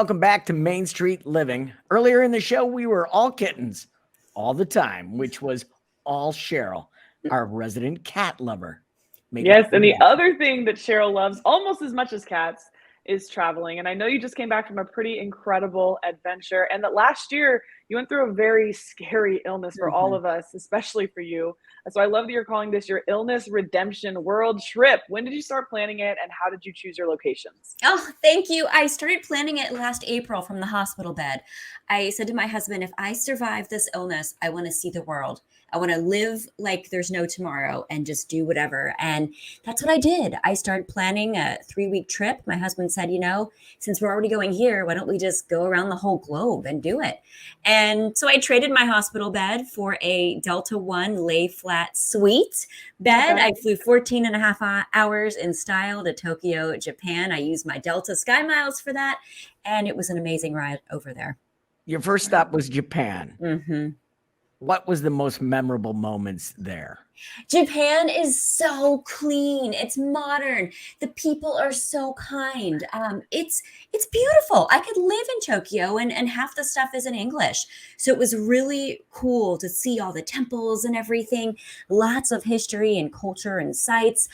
welcome back to Main Street Living. Earlier in the show, we were all kittens all the time, which was all Cheryl, our resident cat lover. Yes, and the other thing that Cheryl loves almost as much as cats is traveling. And I know you just came back from a pretty incredible adventure, and that last year you went through a very scary illness for all of us, especially for you. So I love that you're calling this your Illness Redemption World Trip. When did you start planning it, and how did you choose your locations? Oh, thank you. I started planning it last April from the hospital bed. I said to my husband, if I survive this illness, I want to see the world. I want to live like there's no tomorrow and just do whatever. And that's what I did. I started planning a 3-week trip. My husband said, since we're already going here, why don't we just go around the whole globe and do it? And so I traded my hospital bed for a Delta One lay flat suite bed. I flew 14 and a half hours in style to Tokyo, Japan. I used my Delta Sky Miles for that. And it was an amazing ride over there. Your first stop was Japan. Mm-hmm. What was the most memorable moments there? Japan is so clean. It's modern. The people are so kind. It's beautiful. I could live in Tokyo and half the stuff is in English. So it was really cool to see all the temples and everything. Lots of history and culture and sights.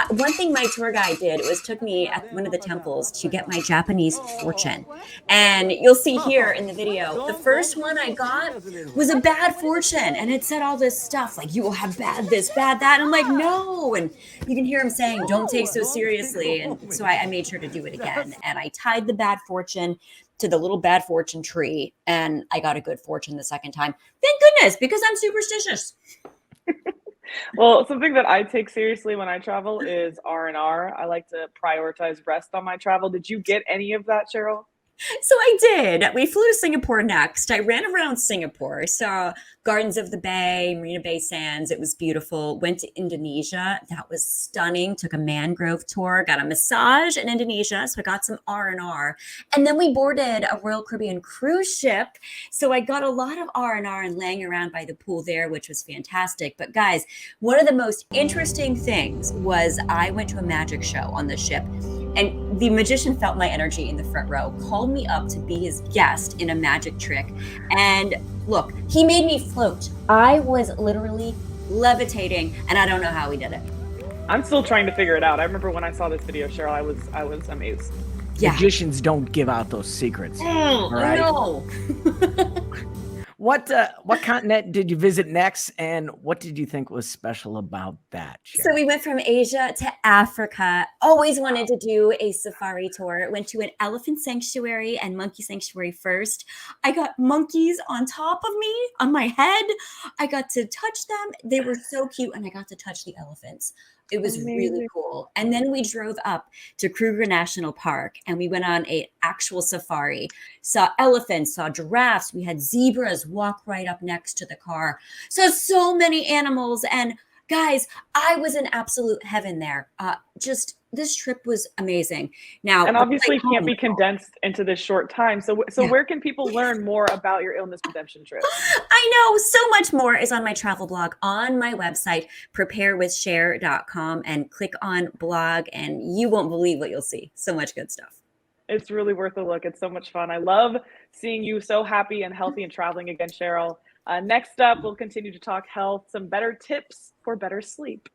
One thing my tour guide did was took me at one of the temples to get my Japanese fortune. And you'll see here in the video, the first one I got was a bad fortune. And it said all this stuff like, you will have bad this, bad that. And I'm like, no. And you can hear him saying, don't take so seriously. And so I made sure to do it again. And I tied the bad fortune to the little bad fortune tree. And I got a good fortune the second time. Thank goodness, because I'm superstitious. Well, something that I take seriously when I travel is R&R. I like to prioritize rest on my travel. Did you get any of that, Cheryl? So I did. We flew to Singapore next. I ran around Singapore, saw Gardens of the Bay, Marina Bay Sands. It was beautiful. Went to Indonesia. That was stunning. Took a mangrove tour, got a massage in Indonesia. So I got some R&R. And then we boarded a Royal Caribbean cruise ship. So I got a lot of R&R and laying around by the pool there, which was fantastic. But guys, one of the most interesting things was I went to a magic show on the ship. And the magician felt my energy in the front row, called me up to be his guest in a magic trick. And look, he made me float. I was literally levitating, and I don't know how he did it. I'm still trying to figure it out. I remember when I saw this video, Cheryl, I was amazed. Yeah. Magicians don't give out those secrets. All right? No. What continent did you visit next, and what did you think was special about that, Cheryl? So we went from Asia to Africa. Always wanted to do a safari tour. Went to an elephant sanctuary and monkey sanctuary first. I got monkeys on top of me, on my head. I got to touch them. They were so cute, and I got to touch the elephants. It was really cool. And then we drove up to Kruger National Park and we went on an actual safari. Saw elephants, saw giraffes. We had zebras walk right up next to the car. So many animals. And guys, I was in absolute heaven there. This trip was amazing. Now, and obviously can't be condensed into this short time. So yeah. Where can people learn more about your Illness Redemption trip? I know so much more is on my travel blog on my website, preparewithcher.com, and click on blog and you won't believe what you'll see. So much good stuff. It's really worth a look. It's so much fun. I love seeing you so happy and healthy and traveling again, Cheryl. Next up, we'll continue to talk health, some better tips for better sleep.